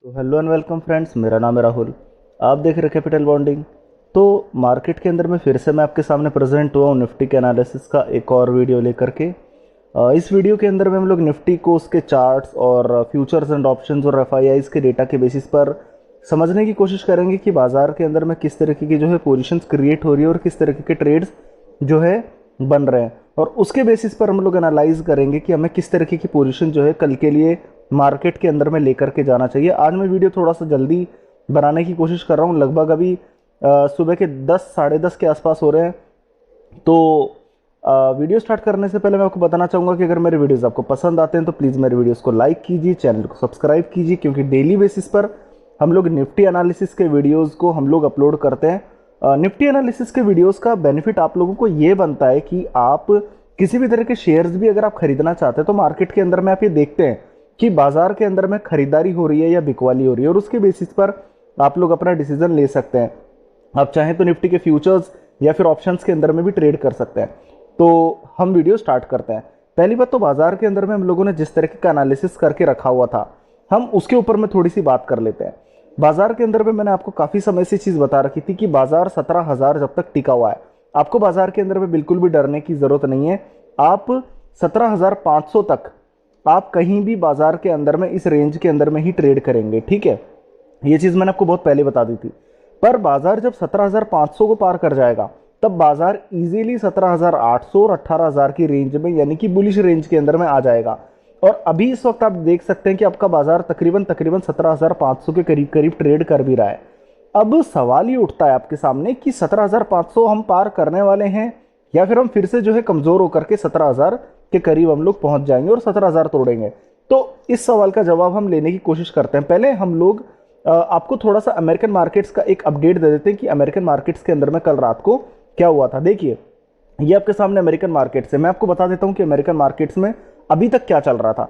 तो hello and welcome friends, मेरा नाम है राहुल। आप देख रहे हैं कैपिटल बॉन्डिंग। तो मार्केट के अंदर में फिर से मैं आपके सामने प्रेजेंट हुआ हूँ निफ्टी के एनालिसिस का एक और वीडियो लेकर के। इस वीडियो के अंदर में हम लोग निफ्टी को उसके चार्ट्स और फ्यूचर्स एंड ऑप्शंस और एफआईआईज के डेटा के बेसिस पर समझने की कोशिश करेंगे कि बाजार के अंदर में किस तरीके की जो है पोजीशंस क्रिएट हो रही है और किस तरीके के ट्रेड्स जो है बन रहे हैं, और उसके बेसिस पर हम लोग एनालाइज करेंगे कि हमें किस तरीके की पोजीशन जो है कल के लिए मार्केट के अंदर में लेकर के जाना चाहिए। आज मैं वीडियो थोड़ा सा जल्दी बनाने की कोशिश कर रहा हूँ। लगभग अभी सुबह के 10 साढ़े 10 के आसपास हो रहे हैं। तो वीडियो स्टार्ट करने से पहले मैं आपको बताना चाहूँगा कि अगर मेरे वीडियोस आपको पसंद आते हैं तो प्लीज़ मेरे वीडियोस को लाइक कीजिए, चैनल को सब्सक्राइब कीजिए, क्योंकि डेली बेसिस पर हम लोग निफ्टी एनालिसिस के वीडियोज़ को हम लोग अपलोड करते हैं। निफ्टी एनालिसिस के वीडियोस का बेनिफिट आप लोगों को ये बनता है कि आप किसी भी तरह के शेयर्स भी अगर आप खरीदना चाहते हैं तो मार्केट के अंदर में आप ये देखते हैं कि बाजार के अंदर में खरीदारी हो रही है या बिकवाली हो रही है, और उसके बेसिस पर आप लोग अपना डिसीजन ले सकते हैं। आप चाहें तो निफ्टी के फ्यूचर्स या फिर ऑप्शंस के अंदर में भी ट्रेड कर सकते हैं। तो हम वीडियो स्टार्ट करते हैं। पहली बात तो बाजार के अंदर में हम लोगों ने जिस तरीके का एनालिसिस करके रखा हुआ था, हम उसके ऊपर में थोड़ी सी बात कर लेते हैं। बाजार के अंदर में मैंने आपको काफी समय से चीज बता रखी थी कि बाजार 17,000 जब तक टिका हुआ है, आपको बाजार के अंदर में बिल्कुल भी डरने की जरूरत नहीं है। आप 17,500 तक आप कहीं भी बाजार के अंदर में इस रेंज के अंदर में ही ट्रेड करेंगे, ठीक है। ये चीज मैंने आपको बहुत पहले बता दी थी। पर बाजार जब 17,500 को पार कर जाएगा तब बाजार इजीली 17,800 और 18,000 की रेंज में, यानी कि बुलिश रेंज के अंदर में आ जाएगा। और अभी इस वक्त आप देख सकते हैं कि आपका बाजार तकरीबन 17,500 के करीब करीब ट्रेड कर भी रहा है। अब सवाल ये उठता है आपके सामने कि 17,500 हम पार करने वाले हैं या फिर हम फिर से जो है कमजोर होकर के 17,000 के करीब हम लोग पहुंच जाएंगे और 17,000 तोड़ेंगे। तो इस सवाल का जवाब हम लेने की कोशिश करते हैं। पहले हम लोग आपको थोड़ा सा अमेरिकन मार्केट्स का एक अपडेट दे देते हैं कि अमेरिकन मार्केट्स के अंदर में कल रात को क्या हुआ था। देखिए, ये आपके सामने अमेरिकन मार्केट्स है। मैं आपको बता देता हूं कि अमेरिकन मार्केट्स में अभी तक क्या चल रहा था।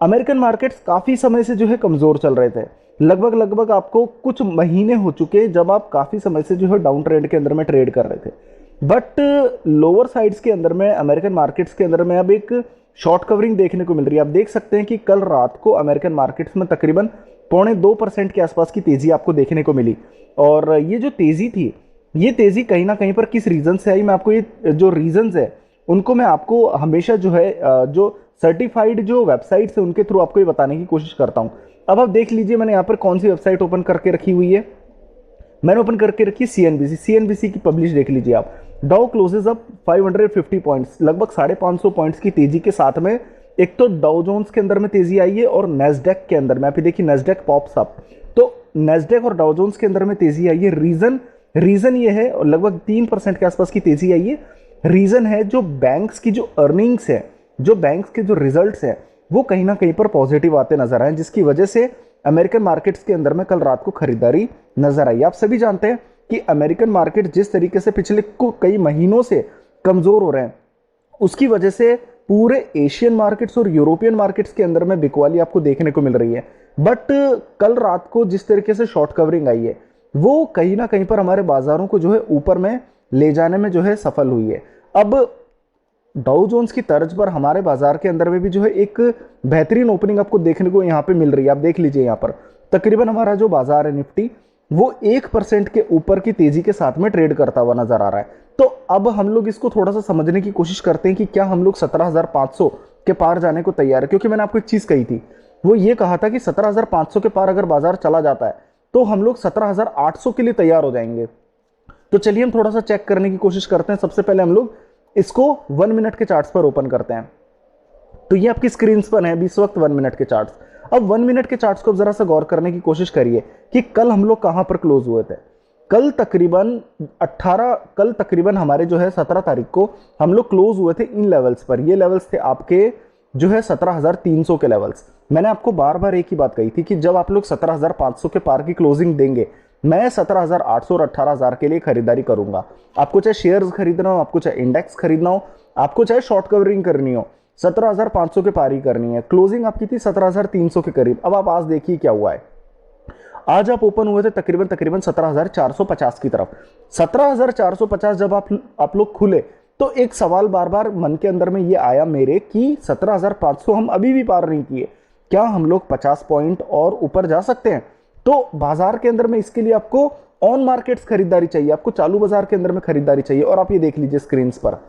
अमेरिकन मार्केट्स काफी समय से जो है कमजोर चल रहे थे। लगभग आपको कुछ महीने हो चुके जब आप काफी समय से जो है डाउन ट्रेंड के अंदर में ट्रेड कर रहे थे। बट लोअर साइड्स के अंदर में अमेरिकन मार्केट्स के अंदर में अब एक शॉर्ट कवरिंग देखने को मिल रही है। आप देख सकते हैं कि कल रात को अमेरिकन मार्केट्स में तकरीबन 0.2% के आसपास की तेजी आपको देखने को मिली। और ये जो तेजी थी, ये तेजी कहीं ना कहीं पर किस रीजन से आई, मैं आपको ये जो रीजंस है उनको मैं आपको हमेशा जो है जो सर्टिफाइड जो वेबसाइट्स है उनके थ्रू आपको ये बताने की कोशिश करता हूं। अब आप देख लीजिए मैंने यहाँ पर कौन सी वेबसाइट ओपन करके रखी हुई है। मैंने ओपन करके रखी सीएनबीसी की पब्लिश देख लीजिए आप। डाउ क्लोजेस अप 550 पॉइंट्स, लगभग 550 पॉइंट्स की तेजी के साथ में एक तो डाउ जोन्स के अंदर में तेजी आई है और नेस्डेक के अंदर में, आप देखिए नेस्डेक पॉप्स अप। तो नेस्डेक और डाउ जोन्स के अंदर में तेजी आई है। रीजन ये है, और लगभग 3% के आसपास की तेजी आई है। रीजन है जो बैंक्स की जो अर्निंग्स है, जो बैंक्स के जो रिजल्ट्स है वो कहीं ना कहीं पर पॉजिटिव आते नजर आए, जिसकी वजह से अमेरिकन मार्केट्स के अंदर में कल रात को खरीदारी नजर आई। आप सभी जानते हैं कि अमेरिकन मार्केट जिस तरीके से पिछले कई महीनों से कमजोर हो रहे हैं, उसकी वजह से पूरे एशियन मार्केट्स और यूरोपियन मार्केट्स के अंदर में बिकवाली आपको देखने को मिल रही है। बट कल रात को जिस तरीके से शॉर्ट कवरिंग आई है वो कहीं ना कहीं पर हमारे बाजारों को जो है ऊपर में ले जाने में जो है सफल हुई है। अब डाउ जोन्स की तर्ज पर हमारे बाजार के अंदर में भी जो है एक बेहतरीन ओपनिंग आपको देखने को यहाँ पे मिल रही है। आप देख लीजिए यहाँ पर तकरीबन हमारा जो बाजार है निफ्टी वो 1% के ऊपर की तेजी के साथ में ट्रेड करता हुआ नजर आ रहा है। तो अब हम लोग इसको थोड़ा सा समझने की कोशिश करते हैं कि क्या हम लोग 17,500 के पार जाने को तैयार है। क्योंकि मैंने आपको एक चीज कही थी, वो ये कहा था कि 17,500 के पार अगर बाजार चला जाता है तो हम लोग 17,800 के लिए तैयार हो जाएंगे। तो चलिए हम थोड़ा सा चेक करने की कोशिश करते हैं। सबसे पहले हम लोग इसको 1 मिनट के चार्ट्स पर ओपन करते हैं। तो ये आपकी स्क्रीन पर है इस वक्त 1 मिनट के चार्ट्स। अब 1 मिनट के चार्ट्स को जरा सा गौर करने की कोशिश करिए कि कल हम लोग कहां पर क्लोज हुए थे। कल तकरीबन हमारे जो है 17 तारीख को हम लोग क्लोज हुए थे इन लेवल्स पर। ये लेवल्स थे आपके जो है 17,300 के लेवल्स। मैंने आपको बार बार एक ही बात कही थी कि जब आप लोग 17,500 के पार की क्लोजिंग देंगे, मैं 17,800 और 18,000 के लिए खरीदारी करूंगा। आपको चाहे शेयर्स खरीदना हो, आपको चाहे इंडेक्स खरीदना हो, आपको चाहे शॉर्ट कवरिंग करनी हो, 17,500 के पार ही करनी है। क्लोजिंग आपकी थी 17,300 के करीब। अब आप आज देखिए क्या हुआ है। आज आप ओपन हुए थे तकरीबन 17,450 की तरफ। 17,450 जब आप लोग खुले तो एक सवाल बार बार मन के अंदर में ये आया मेरे कि 17,500 हम अभी भी पार नहीं किए। क्या हम लोग 50 पॉइंट और ऊपर जा सकते हैं? तो बाजार के अंदर में इसके लिए आपको ऑन मार्केट्स खरीदारी चाहिए, आपको चालू बाजार के अंदर में खरीदारी चाहिए। और आप ये देख लीजिए स्क्रीन पर,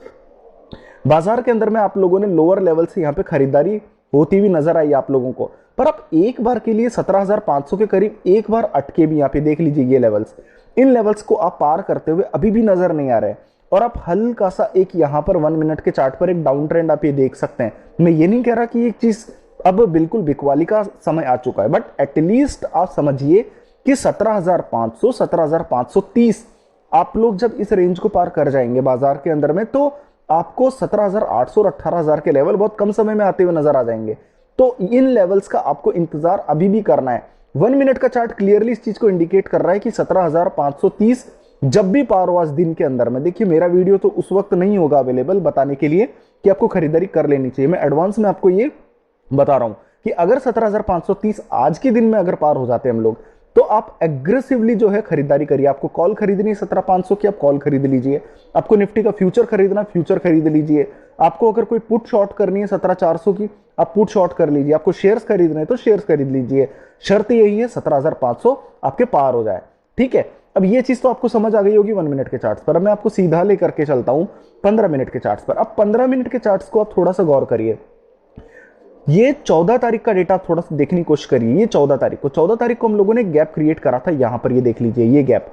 बाजार के अंदर में आप लोगों ने लोअर लेवल से यहाँ पे खरीदारी होती हुई नजर आई आप लोगों को, पर आप एक बार के लिए 17,500 के करीब एक बार अटके भी यहाँ पे देख लीजिए। ये लेवल्स, इन लेवल्स को आप पार करते हुए अभी भी नजर नहीं आ रहे, और आप हल्का सा एक यहाँ पर 1 मिनट के चार्ट पर एक डाउन ट्रेंड आप ये देख सकते हैं। मैं ये नहीं कह रहा कि एक चीज अब बिल्कुल बिकवाली का समय आ चुका है, बट एटलीस्ट आप समझिए कि 17,500 17,530 आप लोग जब इस रेंज को पार कर जाएंगे बाजार के अंदर में, तो आपको 17,800 और 18,000 के लेवल बहुत कम समय में आते हुए नजर आ जाएंगे। तो इन लेवल्स का आपको इंतजार अभी भी करना है। 1 मिनट का चार्ट क्लियरली इस चीज को इंडिकेट कर रहा है कि 17,530 जब भी पार हो आज दिन के अंदर में। देखिए मेरा वीडियो तो उस वक्त नहीं होगा अवेलेबल बताने के लिए कि आपको खरीदारी कर लेनी चाहिए, मैं एडवांस में आपको ये बता रहा हूं कि अगर 17,530 आज के दिन में अगर पार हो जाते हैं हम लोग, तो आप एग्रेसिवली जो है खरीदारी करिए। आपको कॉल खरीदनी है 17,500 की, आप कॉल खरीद लीजिए। आपको निफ्टी का फ्यूचर खरीदना है, फ्यूचर खरीद लीजिए। आपको अगर कोई पुट शॉर्ट करनी है 17,400 की, आप पुट शॉर्ट कर लीजिए। आपको शेयर्स खरीदने हैं तो शेयर्स खरीद लीजिए। शर्त यही है 17,500 आपके पार हो जाए, ठीक है। अब ये चीज तो आपको समझ आ गई होगी 1 मिनट के चार्ट्स पर। अब मैं आपको सीधा लेकर के चलता हूं 15 मिनट के चार्ट्स पर। अब 15 मिनट के चार्ट्स को आप थोड़ा सा गौर करिए। ये 14 तारीख का डेटा थोड़ा सा देखने की कोशिश करिए। ये 14 तारीख को हम लोगों ने गैप क्रिएट करा था यहां पर, ये देख लीजिए ये गैप।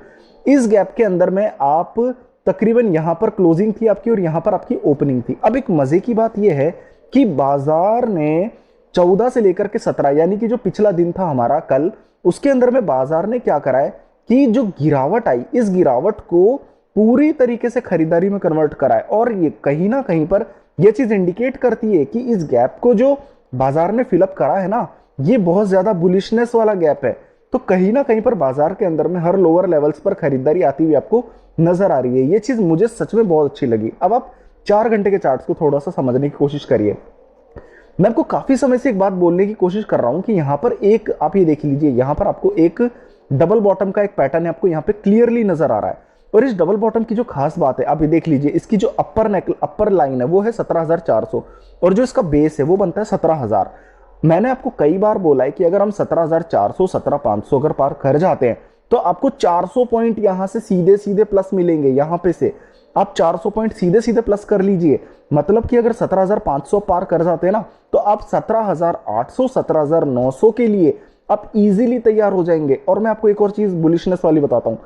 इस गैप के अंदर में आप तकरीबन यहां पर क्लोजिंग थी आपकी और यहां पर आपकी ओपनिंग थी। अब एक मजे की बात यह है कि बाजार ने 14 से लेकर के 17 यानी कि जो पिछला दिन था हमारा कल, उसके अंदर में बाजार ने क्या करा है कि जो गिरावट आई, इस गिरावट को पूरी तरीके से खरीदारी में कन्वर्ट करा है। और ये कहीं ना कहीं पर यह चीज इंडिकेट करती है कि इस गैप को जो बाजार ने फिलअप करा है ना, ये बहुत ज्यादा बुलिशनेस वाला गैप है। तो कहीं ना कहीं पर बाजार के अंदर में हर लोअर लेवल्स पर खरीदारी आती हुई आपको नजर आ रही है। ये चीज मुझे सच में बहुत अच्छी लगी। अब आप 4 घंटे के चार्ट्स को थोड़ा सा समझने की कोशिश करिए। मैं आपको काफी समय से एक बात बोलने की कोशिश कर रहा हूं कि यहां पर एक आप ये देख लीजिए, यहां पर आपको एक डबल बॉटम का एक पैटर्न आपको यहां पे क्लियरली नजर आ रहा है। और इस डबल बॉटम की जो खास बात है आप ये देख लीजिए, इसकी जो अपर लाइन है वो है 17,400 और जो इसका बेस है वो बनता है 17,000। मैंने आपको कई बार बोला है कि अगर हम 17,400 17,500 अगर पार कर जाते हैं तो आपको 400 पॉइंट यहां से सीधे सीधे प्लस मिलेंगे। यहां पे से आप 400 पॉइंट सीधे सीधे प्लस कर लीजिए। मतलब कि अगर 17,500 पार कर जाते हैं ना, तो आप 17,800 17,900 के लिए आप इजीली तैयार हो जाएंगे। और मैं आपको एक और चीज बुलिशनेस वाली बताता हूं,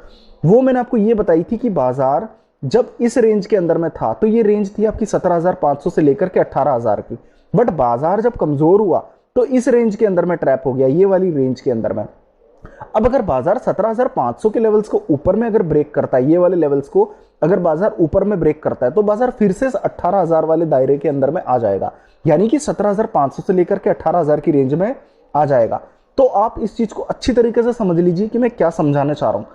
वो मैंने आपको ये बताई थी कि बाजार जब इस रेंज के अंदर में था तो ये रेंज थी आपकी 17,500 से लेकर के 18,000 की। बट बाजार जब कमजोर हुआ तो इस रेंज के अंदर में ट्रैप हो गया, ये वाली रेंज के अंदर में। अब अगर बाजार 17,500 के लेवल्स को ऊपर में अगर ब्रेक करता है, ये वाले लेवल्स को अगर बाजार ऊपर में ब्रेक करता है, तो बाजार फिर से 18,000 वाले दायरे के अंदर में आ जाएगा, यानी कि 17,500 से लेकर के 18,000 की रेंज में आ जाएगा। तो आप इस चीज को अच्छी तरीके से समझ लीजिए कि मैं क्या समझाना चाह रहा हूं।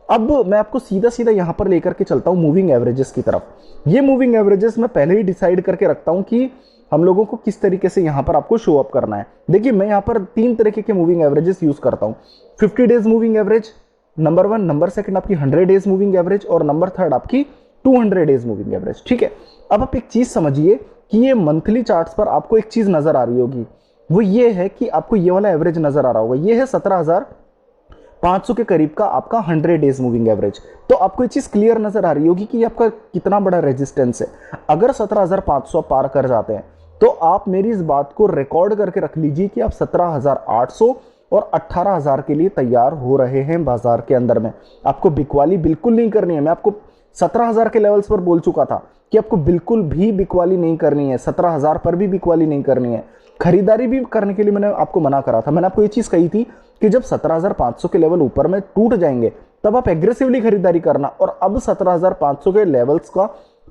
अब मैं आपको सीधा सीधा यहां पर लेकर के चलता हूं मूविंग एवरेजेस की तरफ। ये मूविंग एवरेजेस मैं पहले ही डिसाइड करके रखता हूं कि हम लोगों को किस तरीके से यहां पर आपको शो अप करना है। देखिए मैं यहां पर 3 तरीके के मूविंग एवरेजेस यूज करता हूं। 50 days moving average number 1, number 2 आपकी 100 डेज मूविंग एवरेज और नंबर 3 आपकी 200 डेज मूविंग एवरेज, ठीक है। अब आप एक चीज समझिए कि ये मंथली चार्ट्स पर आपको एक चीज नजर आ रही होगी, वो ये है कि आपको ये वाला एवरेज नजर आ रहा होगा, ये है 17,500 के करीब का आपका 100 डेज मूविंग एवरेज। तो आपको ये चीज क्लियर नजर आ रही होगी कि आपका कितना बड़ा रेजिस्टेंस है। अगर 17,500 पार कर जाते हैं तो आप मेरी इस बात को रिकॉर्ड करके रख लीजिए कि आप 17,800 और 18,000 के लिए तैयार हो रहे हैं बाजार के अंदर में। आपको बिकवाली बिल्कुल नहीं करनी है। मैं आपको 17,000 के लेवल्स पर बोल चुका था कि आपको बिल्कुल भी बिकवाली नहीं करनी है, 17,000 पर भी बिकवाली नहीं करनी है। खरीदारी भी करने के लिए मैंने आपको मना करा था। मैंने आपको ये चीज कही थी कि जब 17,500 के लेवल ऊपर में टूट जाएंगे तब आप एग्रेसिवली खरीदारी करना। और अब 17,500 के लेवल्स का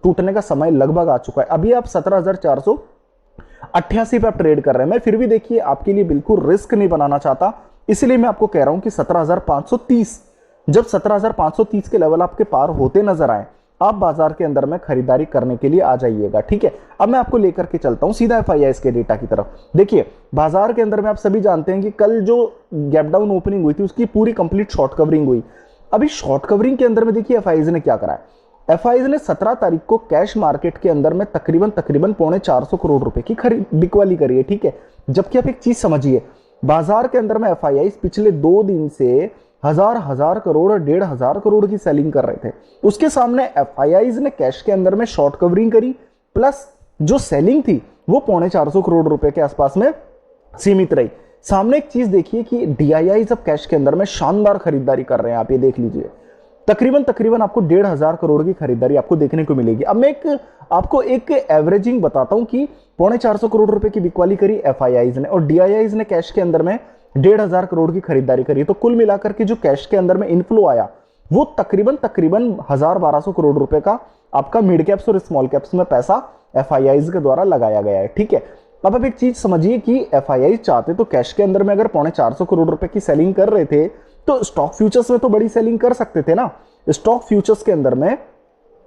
टूटने का समय लगभग आ चुका है। अभी आप 17,488 पे आप ट्रेड कर रहे हैं। मैं फिर भी देखिए आपके लिए बिल्कुल रिस्क नहीं बनाना चाहता, इसलिए मैं आपको कह रहा हूं कि 17,530, जब 17,530 के लेवल आपके पार होते नजर आए, आप बाजार के अंदर में खरीदारी करने के लिए आ जाइएगा, ठीक है। अब मैं आपको लेकर के चलता हूं सीधा FIIs के डेटा की तरफ। देखिए बाजार के अंदर में आप सभी जानते हैं कि कल जो गैप डाउन ओपनिंग हुई थी उसकी पूरी कंप्लीट शॉर्ट कवरिंग हुई। अभी शॉर्ट कवरिंग के अंदर में देखिए FIIs ने क्या करा है। एफआईज ने 17 तारीख को कैश मार्केट के अंदर में तकरीबन 450 करोड़ रुपए की बिकवाली करी है, ठीक है। जबकि आप एक चीज समझिए, बाजार के अंदर में एफआईआई पिछले 2 दिन से हजार करोड़ और 1,500 करोड़ की सेलिंग कर रहे थे। उसके सामने एफआईआईज ने कैश के अंदर में शॉर्ट कवरिंग करी, प्लस जो सेलिंग थी वो 450 करोड़ रुपए के आसपास में सीमित रही। सामने एक चीज देखिए कि डीआईआई अब कैश के अंदर में शानदार खरीदारी कर रहे हैं, आप ये देख लीजिए। तकरीबन आपको 1,500 करोड़ की खरीदारी आपको देखने को मिलेगी। अब मैं आपको एक एवरेजिंग बताता हूं कि 450 करोड़ रुपए की बिकवाली करी एफआईआईज ने और डीआईआईज ने कैश के अंदर में 1,500 करोड़ की खरीदारी करी। तो कुल मिलाकर के जो कैश के अंदर में इनफ्लो आया वो तकरीबन 1,000-1,200 करोड़ रुपए का आपका मिड कैप्स और स्मॉल कैप्स में पैसा एफआईआईज के द्वारा लगाया गया है, ठीक है। अब आप एक चीज समझिए कि एफआईआई चाहते तो कैश के अंदर में अगर 450 करोड़ रुपए की सेलिंग कर रहे थे तो स्टॉक फ्यूचर्स में तो बड़ी सेलिंग कर सकते थे ना। स्टॉक फ्यूचर्स के अंदर में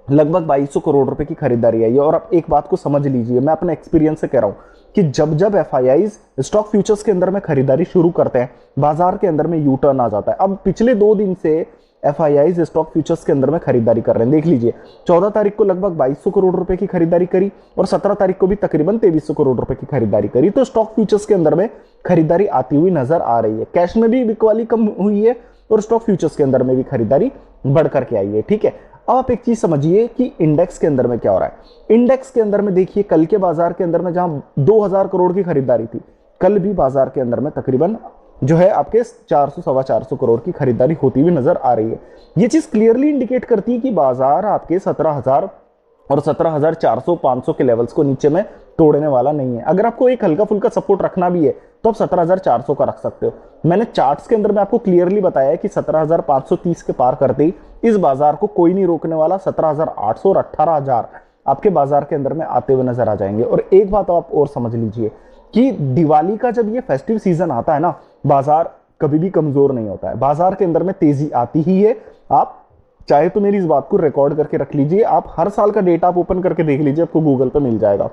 लगभग 2200 करोड़ रुपए की खरीदारी आई है। और आप एक बात को समझ लीजिए, मैं अपने एक्सपीरियंस से कह रहा हूं कि जब एफआईआईज स्टॉक फ्यूचर्स के अंदर में खरीदारी शुरू करते हैं, बाजार के अंदर में यू टर्न आ जाता है। अब पिछले 2 दिन से एफआईआईज स्टॉक फ्यूचर्स के अंदर में खरीदारी कर रहे हैं, देख लीजिए। 14 तारीख को लगभग 2200 करोड़ रुपए की खरीदारी करी और 17 तारीख को भी तकरीबन 2300 करोड़ रुपए की खरीदारी करी। तो स्टॉक फ्यूचर्स के अंदर में खरीदारी आती हुई नजर आ रही है। कैश में भी बिकवाली कम हुई है और स्टॉक फ्यूचर्स के अंदर में भी खरीदारी बढ़ करके आई है, ठीक है। अब आप एक चीज समझिए कि इंडेक्स के अंदर में क्या हो रहा है। इंडेक्स के अंदर में देखिए, कल के बाजार के अंदर में जहां 2000 करोड़ की खरीदारी थी, कल भी बाजार के अंदर में तकरीबन जो है आपके 400-450 करोड़ की खरीदारी होती हुई नजर आ रही है। ये चीज क्लियरली इंडिकेट करती है कि बाजार आपके 17,000 और 17,400-500 के लेवल्स को नीचे में तोड़ने वाला नहीं है। अगर आपको एक हल्का फुल्का सपोर्ट रखना भी है तो आप 17,400 का रख सकते हो। मैंने चार्ट्स के अंदर में आपको क्लियरली बताया है कि 17,530 के पार करते ही इस बाजार को कोई नहीं रोकने वाला। 17,800 और 18,000 आपके बाजार के अंदर में आते हुए नजर आ जाएंगे। और एक बात आप और समझ लीजिए कि दिवाली का जब ये फेस्टिव सीजन आता है ना, बाजार कभी भी कमजोर नहीं होता है, बाजार के अंदर में तेजी आती ही है। आप चाहे तो मेरी इस बात को रिकॉर्ड करके रख लीजिए, आप हर साल का डेटा आप ओपन करके देख लीजिए, आपको गूगल पे मिल जाएगा।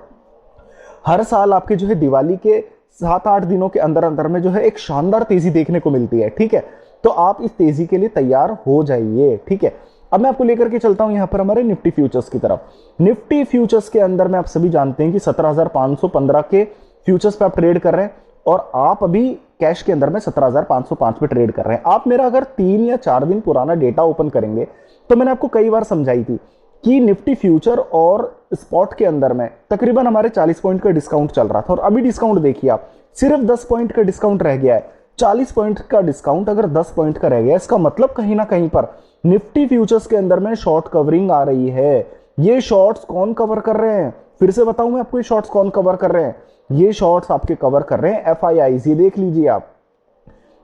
हर साल आपके जो है दिवाली के 7-8 दिनों के अंदर अंदर में जो है एक शानदार तेजी देखने को मिलती है, ठीक है। तो आप इस तेजी के लिए तैयार हो जाइए, ठीक है। अब मैं आपको लेकर के चलता हूं यहां पर हमारे निफ्टी फ्यूचर्स की तरफ। निफ्टी फ्यूचर्स के अंदर में आप सभी जानते हैं कि 17,515 के फ्यूचर्स पे आप ट्रेड कर रहे हैं और आप अभी कैश के अंदर में 17,505 पे ट्रेड कर रहे हैं। आप मेरा अगर 3 या 4 दिन पुराना डेटा ओपन करेंगे तो मैंने आपको कई बार समझाई थी कि निफ्टी फ्यूचर और स्पॉट के अंदर में तकरीबन हमारे 40 पॉइंट का डिस्काउंट चल रहा था और अभी डिस्काउंट देखिए आप, सिर्फ 10 पॉइंट का डिस्काउंट रह गया है। 40 पॉइंट का डिस्काउंट अगर 10 पॉइंट का रह गया, इसका मतलब कहीं ना कहीं पर निफ्टी फ्यूचर्स के अंदर में शॉर्ट कवरिंग आ रही है। ये शॉर्ट्स कौन कवर कर रहे हैं, फिर से बताऊं मैं आपको, ये शॉर्ट्स कौन कवर कर रहे हैं। ये शॉर्ट्स आपके कवर कर रहे हैं एफआईआईज। ये देख लीजिए आप,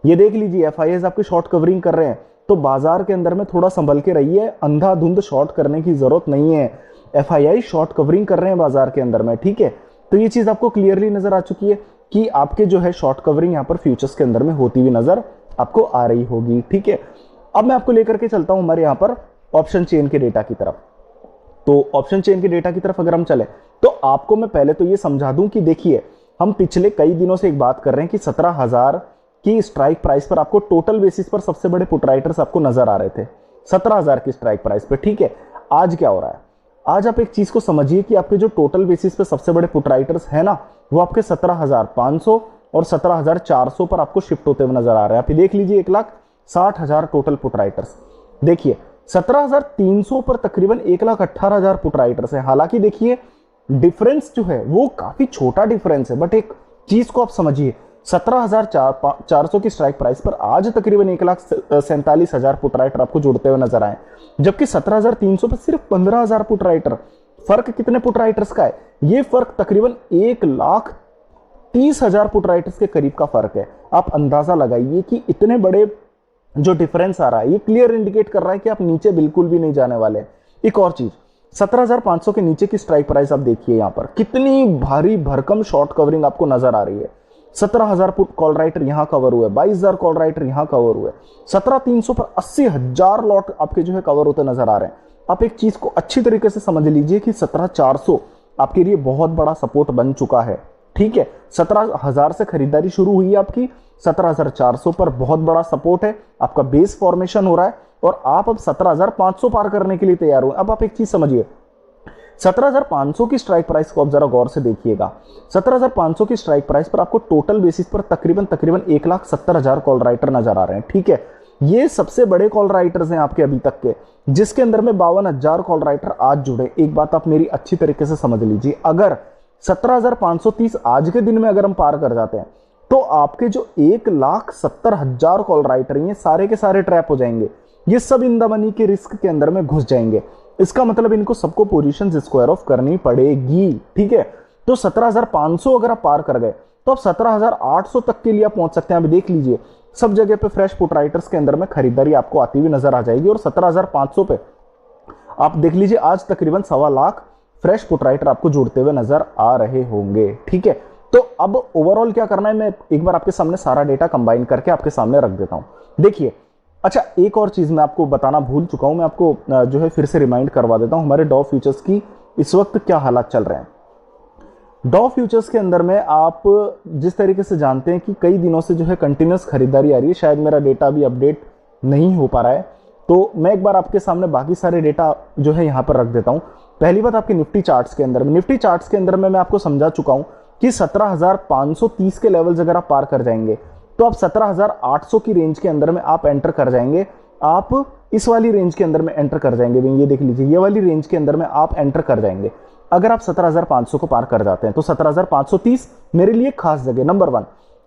ये देख लीजिए एफआईआईज आपके शॉर्ट कवरिंग कर रहे हैं। तो बाजार के अंदर में थोड़ा संभल के रहिए, अंधाधुंध शॉर्ट करने की जरूरत नहीं है। एफआईआई शॉर्ट कवरिंग कर रहे हैं बाजार के अंदर में, ठीक है। तो ये चीज आपको क्लियरली नजर आ चुकी है कि आपके जो है शॉर्ट कवरिंग यहां पर फ्यूचर्स के अंदर में होती हुई नजर आपको आ रही होगी, ठीक है। अब मैं आपको लेकर के चलता हूं हमारे यहां पर ऑप्शन चेन के डेटा की तरफ। तो ऑप्शन चेन के डेटा की तरफ अगर हम चले तो आपको मैं पहले तो ये समझा दूं कि देखिए, हम पिछले कई दिनों से एक बात कर रहे हैं कि 17,000 की स्ट्राइक प्राइस पर आपको टोटल बेसिस पर सबसे बड़े पुट राइटर्स आपको नजर आ रहे थे 17,000 की स्ट्राइक प्राइस पे, ठीक है। आज क्या हो रहा है, आज आप एक चीज को समझिए कि आपके जो टोटल बेसिस पे सबसे बड़े पुट राइटर्स है ना, वो आपके 17,500 और 17,400 पर आपको शिफ्ट होते हुए नजर आ रहे हैं। आप देख लीजिए 1,60,000 टोटल पुट राइटर्स। देखिए 17,300 पर तकरीबन 1,18,000 पुट राइटर्स है। हालांकि देखिए डिफरेंस जो है वो काफी छोटा डिफरेंस है, बट एक चीज को आप समझिए, 17,400 की स्ट्राइक प्राइस पर आज तकरीबन 1,47,000 पुट राइटर आपको जुड़ते हुए नजर आए, जबकि 17,300 पर सिर्फ 15,000 पुट राइटर। फर्क कितने पुट राइटर्स का है, ये फर्क तकरीबन 1,30,000 पुट राइटर्स के करीब का फर्क है। आप अंदाजा लगाइए कि इतने बड़े जो डिफरेंस आ रहा है, ये क्लियर इंडिकेट कर रहा है कि आप नीचे बिल्कुल भी नहीं जाने वाले। एक और चीज, 17,500 के नीचे की स्ट्राइक प्राइस आप देखिए यहां पर कितनी भारी भरकम शॉर्ट कवरिंग आपको नजर आ रही है। 17,000 पुट कॉल राइटर यहां कवर हुए, 22,000 कॉल राइटर यहां कवर हुए, 17,300 पर 80,000 लॉट आपके जो है कवर होते नजर आ रहे हैं। आप एक चीज को अच्छी तरीके से समझ लीजिए कि 17,400 आपके लिए बहुत बड़ा सपोर्ट बन चुका है, ठीक है। 17,000 से खरीदारी शुरू हुई आपकी, 17,400 पर बहुत बड़ा सपोर्ट है, आपका बेस फॉर्मेशन हो रहा है और आप अब 17,500 पार करने के लिए तैयार हो। अब आप एक चीज समझिए, 17,500 की स्ट्राइक प्राइस को आप जरा गौर से देखिएगा। 17,500 की स्ट्राइक प्राइस पर आपको टोटल बेसिस पर तकरीबन 1,70,000 कॉल राइटर नजर आ रहे हैं। ठीक है, ये सबसे बड़े कॉल राइटर्स हैं आपके अभी तक के, जिसके अंदर में 52,000 कॉल राइटर आज जुड़े। एक बात आप मेरी अच्छी तरीके से समझ लीजिए, अगर 17,530 आज के दिन में अगर हम पार कर जाते हैं तो आपके जो 1,70,000 कॉल राइटर ये सारे के सारे ट्रैप हो जाएंगे। ये सब इन द मनी के रिस्क के अंदर में घुस जाएंगे। इसका मतलब इनको सबको पोजीशन स्क्वायर ऑफ करनी पड़ेगी। ठीक है, तो 17,500 अगर आप पार कर गए तो अब 17,800 तक के लिए आप पहुंच सकते हैं। अभी देख लीजिए, सब जगह पे फ्रेश पुट राइटर्स के अंदर में खरीदारी आपको आती हुई नजर आ जाएगी और 17,500 पे आप देख लीजिए आज तकरीबन 1.25 लाख फ्रेश पुट राइटर आपको जुड़ते हुए नजर आ रहे होंगे। ठीक है, तो अब ओवरऑल क्या करना है, मैं एक बार आपके सामने सारा डेटा कंबाइन करके आपके सामने रख देता हूं। देखिए, अच्छा एक और चीज मैं आपको बताना भूल चुका हूं, मैं आपको जो है फिर से रिमाइंड करवा देता हूं हमारे डॉ फ्यूचर्स की इस वक्त क्या हालात चल रहे हैं। डॉ फ्यूचर्स के अंदर में आप जिस तरीके से जानते हैं कि कई दिनों से जो है कंटिन्यूस खरीदारी आ रही है, शायद मेरा डेटा अभी अपडेट नहीं हो पा रहा है, तो मैं एक बार आपके सामने बाकी सारे डेटा जो है यहां पर रख देता हूं। पहली बात आपके निफ्टी चार्ट्स के अंदर में, निफ्टी चार्ट्स के अंदर में मैं आपको समझा चुका हूं कि 17,530 के लेवल्स अगर आप पार कर जाएंगे तो आप 17,800 की रेंज के अंदर में आप एंटर कर जाएंगे। आप इस वाली रेंज के अंदर में एंटर कर जाएंगे, ये देख लीजिए, ये वाली रेंज के अंदर में आप एंटर कर जाएंगे। अगर आप 17,500 को पार कर जाते हैं तो 17,530 मेरे लिए खास जगह नंबर 1।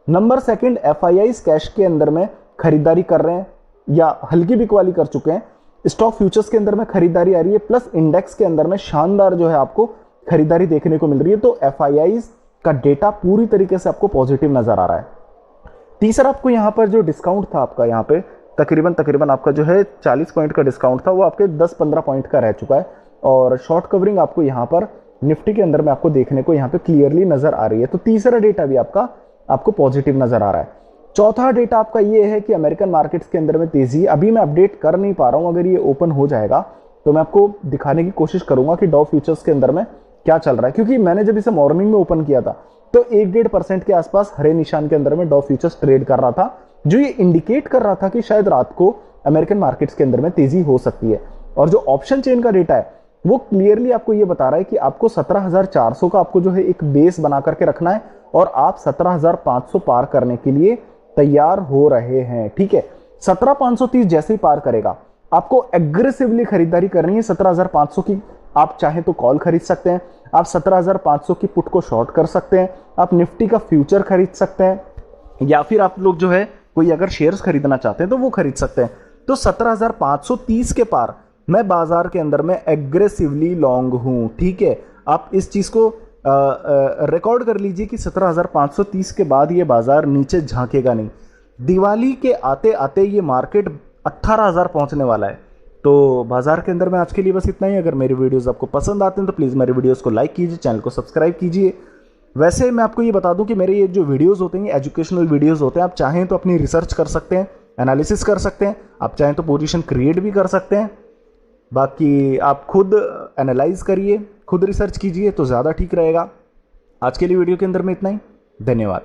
नंबर 2, FIIs कैश के अंदर में खरीदारी कर रहे हैं या हल्की बिक वाली कर चुके हैं। स्टॉक फ्यूचर्स के अंदर में खरीदारी आ रही है, प्लस इंडेक्स के अंदर में शानदार जो है आपको खरीदारी देखने को मिल रही है। तो FIIs का डेटा पूरी तरीके से आपको पॉजिटिव नजर आ रहा है। तीसरा, आपको यहां पर जो डिस्काउंट था आपका यहां पे तकरीबन आपका जो है 40 पॉइंट का डिस्काउंट था, वो आपके 10-15 पॉइंट का रह चुका है और शॉर्ट कवरिंग आपको यहां पर निफ्टी के अंदर में आपको देखने को यहां पे क्लियरली नजर आ रही है। तो तीसरा डेटा भी आपको पॉजिटिव नजर आ रहा है। चौथा डेटा आपका ये है कि अमेरिकन मार्केट्स के अंदर में तेजी, अभी मैं अपडेट कर नहीं पा रहा हूं, अगर ये ओपन हो जाएगा तो मैं आपको दिखाने की कोशिश करूंगा कि डॉ फ्यूचर्स के अंदर में क्या चल रहा है, क्योंकि मैंने जब इसे मॉर्निंग में ओपन किया था तो 1-1.5% के आसपास हरे निशान के अंदर में डॉ फ्यूचर्स ट्रेड कर रहा था, जो ये इंडिकेट कर रहा था कि शायद रात को अमेरिकन मार्केट्स के अंदर में तेजी हो सकती है। और जो ऑप्शन चेन का डेटा है वो क्लियरली आपको ये बता रहा है कि आपको 17,400 का आपको जो है एक बेस बना करके रखना है और आप 17,500 पार करने के लिए तैयार हो रहे हैं। ठीक है, 17,530 जैसे ही पार करेगा आपको एग्रेसिवली खरीदारी करनी है 17,500 की। आप चाहे तो कॉल खरीद सकते हैं, आप 17,500 की पुट को शॉर्ट कर सकते हैं, आप निफ्टी का फ्यूचर खरीद सकते हैं, या फिर आप लोग जो है कोई अगर शेयर्स खरीदना चाहते हैं तो वो खरीद सकते हैं। तो 17,530 के पार मैं बाजार के अंदर में एग्रेसिवली लॉन्ग हूं। ठीक है, आप इस चीज को रिकॉर्ड कर लीजिए कि 17,530 के बाद ये बाजार नीचे झांकेगा नहीं। दिवाली के आते आते ये मार्केट 18,000 पहुंचने वाला है। तो बाजार के अंदर में आज के लिए बस इतना ही। अगर मेरे वीडियोस आपको पसंद आते हैं तो प्लीज़ मेरे वीडियोस को लाइक कीजिए, चैनल को सब्सक्राइब कीजिए। वैसे मैं आपको ये बता दूं कि मेरे ये जो वीडियोस होते हैं एजुकेशनल वीडियोस होते हैं, आप चाहें तो अपनी रिसर्च कर सकते हैं, एनालिसिस कर सकते हैं, आप चाहें तो पोजीशन क्रिएट भी कर सकते हैं। बाकी आप खुद एनालाइज करिए, खुद रिसर्च कीजिए तो ज़्यादा ठीक रहेगा। आज के लिए वीडियो के अंदर में इतना ही। धन्यवाद।